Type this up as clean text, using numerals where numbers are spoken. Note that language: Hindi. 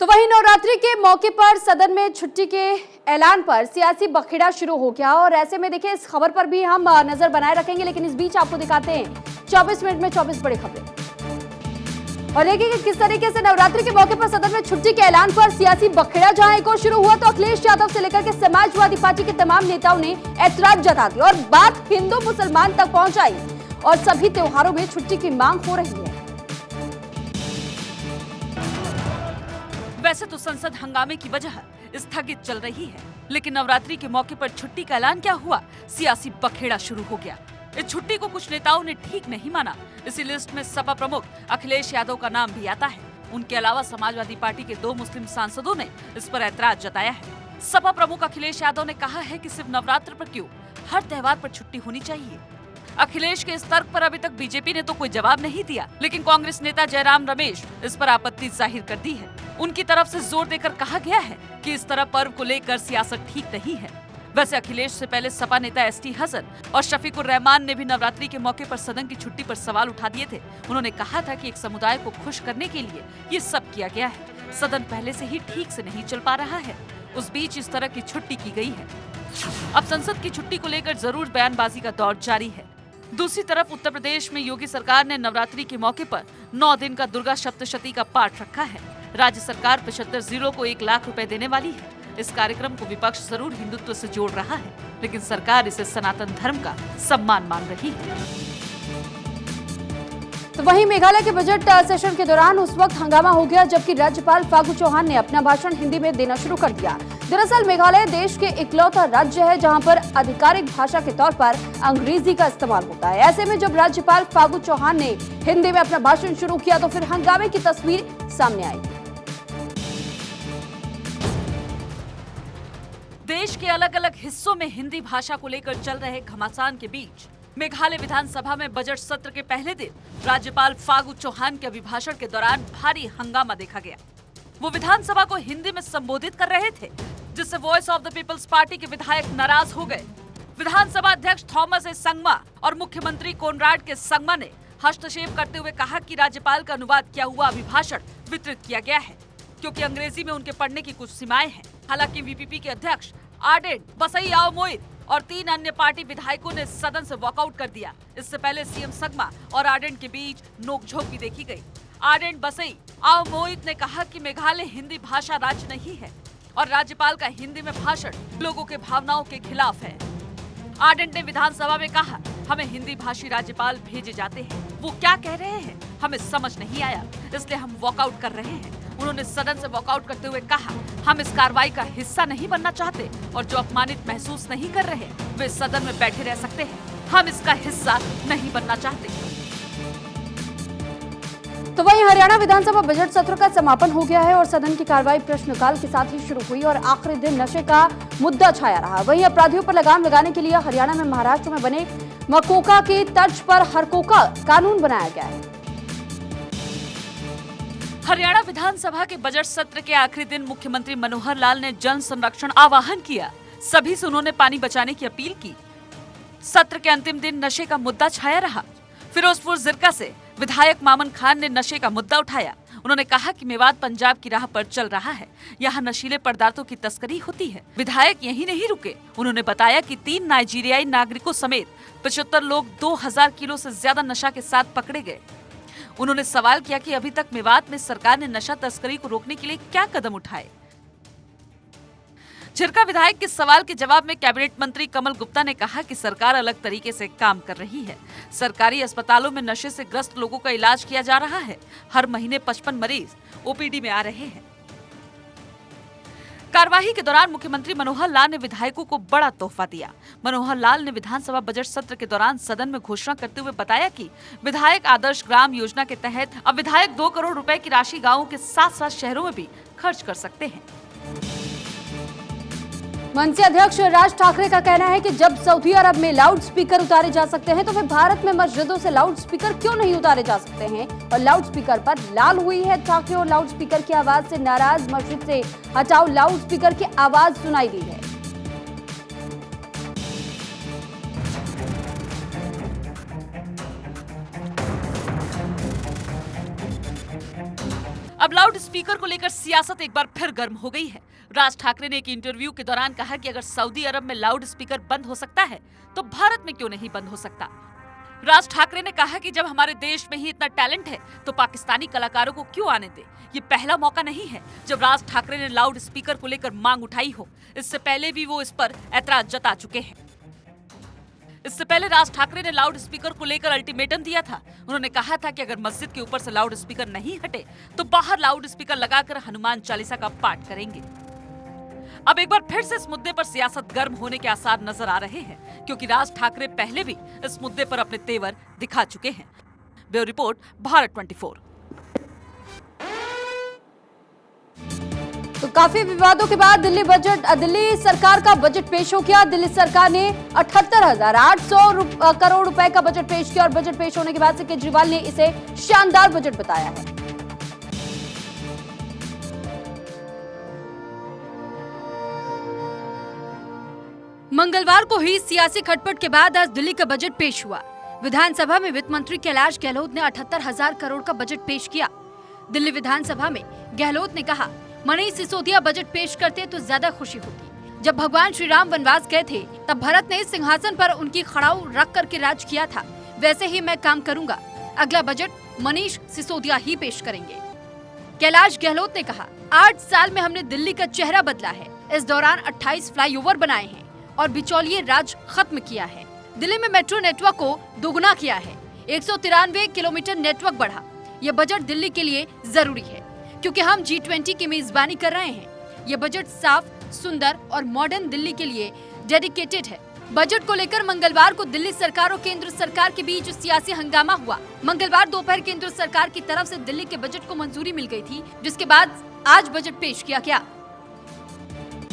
तो वहीं नवरात्रि के मौके पर सदन में छुट्टी के ऐलान पर सियासी बखेड़ा शुरू हो गया और ऐसे में देखिए इस खबर पर भी हम नजर बनाए रखेंगे, लेकिन इस बीच आपको दिखाते हैं 24 मिनट में 24 बड़ी खबरें। और देखिए कि किस तरीके से नवरात्रि के मौके पर सदन में छुट्टी के ऐलान पर सियासी बखेड़ा जहां एक और शुरू हुआ तो अखिलेश यादव से लेकर के समाजवादी पार्टी के तमाम नेताओं ने ऐतराज जता दिया और बात हिंदू मुसलमान तक पहुंचाई और सभी त्योहारों में छुट्टी की मांग हो रही है। वैसे तो संसद हंगामे की वजह स्थगित चल रही है, लेकिन नवरात्रि के मौके पर छुट्टी का ऐलान क्या हुआ, सियासी बखेड़ा शुरू हो गया। इस छुट्टी को कुछ नेताओं ने ठीक नहीं माना। इसी लिस्ट में सपा प्रमुख अखिलेश यादव का नाम भी आता है। उनके अलावा समाजवादी पार्टी के 2 मुस्लिम सांसदों ने इस पर ऐतराज जताया है। सपा प्रमुख अखिलेश यादव ने कहा है कि सिर्फ नवरात्र पर क्यों, हर त्योहार पर छुट्टी होनी चाहिए। अखिलेश के इस तर्क पर अभी तक बीजेपी ने तो कोई जवाब नहीं दिया, लेकिन कांग्रेस नेता जयराम रमेश इस पर आपत्ति जाहिर कर दी है। उनकी तरफ से जोर देकर कहा गया है कि इस तरह पर्व को लेकर सियासत ठीक नहीं है। वैसे अखिलेश से पहले सपा नेता एसटी हसन और शफीकुर रहमान ने भी नवरात्रि के मौके पर सदन की छुट्टी पर सवाल उठा दिए थे। उन्होंने कहा था कि एक समुदाय को खुश करने के लिए ये सब किया गया है। सदन पहले से ही ठीक से नहीं चल पा रहा है, उस बीच इस तरह की छुट्टी की गई है। अब संसद की छुट्टी को लेकर जरूर बयानबाजी का दौर जारी है। दूसरी तरफ उत्तर प्रदेश में योगी सरकार ने नवरात्रि के मौके पर 9 दिन का दुर्गा सप्तशती का पाठ रखा है। राज्य सरकार 75 जिलों को 1 लाख रुपए देने वाली है। इस कार्यक्रम को विपक्ष जरूर हिंदुत्व से जोड़ रहा है, लेकिन सरकार इसे सनातन धर्म का सम्मान मान रही है। तो वहीं मेघालय के बजट सेशन के दौरान उस वक्त हंगामा हो गया जबकि राज्यपाल फागू चौहान ने अपना भाषण हिंदी में देना शुरू कर दिया। दरअसल मेघालय देश के इकलौता राज्य है जहां पर आधिकारिक भाषा के तौर पर अंग्रेजी का इस्तेमाल होता है। ऐसे में जब राज्यपाल फागू चौहान ने हिंदी में अपना भाषण शुरू किया तो फिर हंगामे की तस्वीर सामने आई। देश के अलग अलग हिस्सों में हिंदी भाषा को लेकर चल रहे घमासान के बीच मेघालय विधानसभा में बजट सत्र के पहले दिन राज्यपाल फागू चौहान के अभिभाषण के दौरान भारी हंगामा देखा गया। वो विधानसभा को हिंदी में संबोधित कर रहे थे, जिससे Voice of the People's Party के विधायक नाराज हो गए। विधानसभा अध्यक्ष थॉमस ए संगमा और मुख्यमंत्री कोनराड के संगमा ने हस्तक्षेप करते हुए कहा कि राज्यपाल का अनुवाद किया हुआ अभिभाषण वितरित किया गया है, क्योंकि अंग्रेजी में उनके पढ़ने की कुछ सीमाएं हैं। हालांकि वीपीपी के अध्यक्ष आर्डेन बसई आओ मोहित और 3 अन्य पार्टी विधायकों ने सदन से वॉकआउट कर दिया। इससे पहले सीएम संगमा और आर्डेन के बीच नोकझोंक भी देखी गई। आर्डेन बसई आओ मोहित ने कहा कि मेघालय हिंदी भाषा राज्य नहीं है और राज्यपाल का हिंदी में भाषण लोगों के भावनाओं के खिलाफ है। आर्डेन ने विधानसभा में कहा, हमें हिंदी भाषी राज्यपाल भेजे जाते हैं, वो क्या कह रहे हैं हमें समझ नहीं आया, इसलिए हम वॉकआउट कर रहे हैं। उन्होंने सदन से वॉकआउट करते हुए कहा, हम इस कार्रवाई का हिस्सा नहीं बनना चाहते और जो अपमानित महसूस नहीं कर रहे वे सदन में बैठे रह सकते हैं, हम इसका हिस्सा नहीं बनना चाहते। तो वहीं हरियाणा विधानसभा बजट सत्र का समापन हो गया है और सदन की कार्रवाई प्रश्नकाल के साथ ही शुरू हुई और आखिरी दिन नशे का मुद्दा छाया रहा। वहीं अपराधियों पर लगाम लगाने के लिए हरियाणा में महाराष्ट्र में बने मकोका की तर्ज पर हरकोका कानून बनाया गया है। हरियाणा विधानसभा के बजट सत्र के आखिरी दिन मुख्यमंत्री मनोहर लाल ने जन संरक्षण आह्वान किया। सभी से उन्होंने पानी बचाने की अपील की। सत्र के अंतिम दिन नशे का मुद्दा छाया रहा। फिरोजपुर जिरका से विधायक मामन खान ने नशे का मुद्दा उठाया। उन्होंने कहा कि मेवात पंजाब की राह पर चल रहा है, यहाँ नशीले पदार्थों की तस्करी होती है। विधायक यहीं नहीं रुके, उन्होंने बताया कि 3 नाइजीरियाई नागरिकों समेत 75 लोग 2000 किलो से ज्यादा नशा के साथ पकड़े गए। उन्होंने सवाल किया कि अभी तक मेवात में सरकार ने नशा तस्करी को रोकने के लिए क्या कदम उठाए। झिरका विधायक के सवाल के जवाब में कैबिनेट मंत्री कमल गुप्ता ने कहा कि सरकार अलग तरीके से काम कर रही है। सरकारी अस्पतालों में नशे से ग्रस्त लोगों का इलाज किया जा रहा है। हर महीने 55 मरीज ओपीडी में आ रहे हैं। कार्यवाही के दौरान मुख्यमंत्री मनोहर लाल ने विधायकों को बड़ा तोहफा दिया। मनोहर लाल ने विधानसभा बजट सत्र के दौरान सदन में घोषणा करते हुए बताया कि विधायक आदर्श ग्राम योजना के तहत अब विधायक 2 करोड़ रुपए की राशि गाँवों के साथ-साथ शहरों में भी खर्च कर सकते हैं। मनसे अध्यक्ष राज ठाकरे का कहना है कि जब सऊदी अरब में लाउड स्पीकर उतारे जा सकते हैं तो फिर भारत में मस्जिदों से लाउड स्पीकर क्यों नहीं उतारे जा सकते हैं। और लाउड स्पीकर पर लाल हुई है ठाकरे और लाउड स्पीकर की आवाज से नाराज मस्जिद से हटाओ लाउड स्पीकर की आवाज सुनाई दी है। अब लाउड स्पीकर को लेकर सियासत एक बार फिर गर्म हो गई है। राज ठाकरे ने एक इंटरव्यू के दौरान कहा कि अगर सऊदी अरब में लाउड स्पीकर बंद हो सकता है तो भारत में क्यों नहीं बंद हो सकता। राज ठाकरे ने कहा कि जब हमारे देश में ही इतना टैलेंट है तो पाकिस्तानी कलाकारों को क्यों आने दे। ये पहला मौका नहीं है जब राज ठाकरे ने लाउड स्पीकर को लेकर मांग उठाई हो। इससे पहले भी वो इस पर ऐतराज जता चुके हैं। इससे पहले राज ठाकरे ने लाउड स्पीकर को लेकर अल्टीमेटम दिया था। उन्होंने कहा था कि अगर मस्जिद के ऊपर से लाउड स्पीकर नहीं हटे तो बाहर लाउड स्पीकर लगाकर हनुमान चालीसा का पाठ करेंगे। अब एक बार फिर से इस मुद्दे पर सियासत गर्म होने के आसार नजर आ रहे हैं, क्योंकि राज ठाकरे पहले भी इस मुद्दे पर अपने तेवर दिखा चुके हैं। Bureau report, Bharat 24। तो काफी विवादों के बाद दिल्ली सरकार का बजट पेश हो गया। दिल्ली सरकार ने 78,800 करोड़ रुपए का बजट पेश किया और बजट पेश होने के बाद से केजरीवाल ने इसे शानदार बजट बताया है। मंगलवार को हुई सियासी खटपट के बाद आज दिल्ली का बजट पेश हुआ। विधानसभा में वित्त मंत्री कैलाश गहलोत ने 78,000 करोड़ का बजट पेश किया। दिल्ली विधानसभा में गहलोत ने कहा, मनीष सिसोदिया बजट पेश करते तो ज्यादा खुशी होती। जब भगवान श्री राम वनवास गए थे तब भरत ने सिंहासन पर उनकी खड़ाऊ रख करके राज किया था, वैसे ही मैं काम करूंगा। अगला बजट मनीष सिसोदिया ही पेश करेंगे। कैलाश गहलोत ने कहा, 8 साल में हमने दिल्ली का चेहरा बदला है। इस दौरान 28 फ्लाईओवर बनाए हैं और बिचौलिए राज खत्म किया है। दिल्ली में मेट्रो नेटवर्क को दोगुना किया है। 193 किलोमीटर नेटवर्क बढ़ा। ये बजट दिल्ली के लिए जरूरी है क्योंकि हम G20 की मेजबानी कर रहे हैं। ये बजट साफ, सुंदर और मॉडर्न दिल्ली के लिए डेडिकेटेड है। बजट को लेकर मंगलवार को दिल्ली सरकार और केंद्र सरकार के बीच सियासी हंगामा हुआ। मंगलवार दोपहर केंद्र सरकार की तरफ से दिल्ली के बजट को मंजूरी मिल गई थी, जिसके बाद आज बजट पेश किया गया।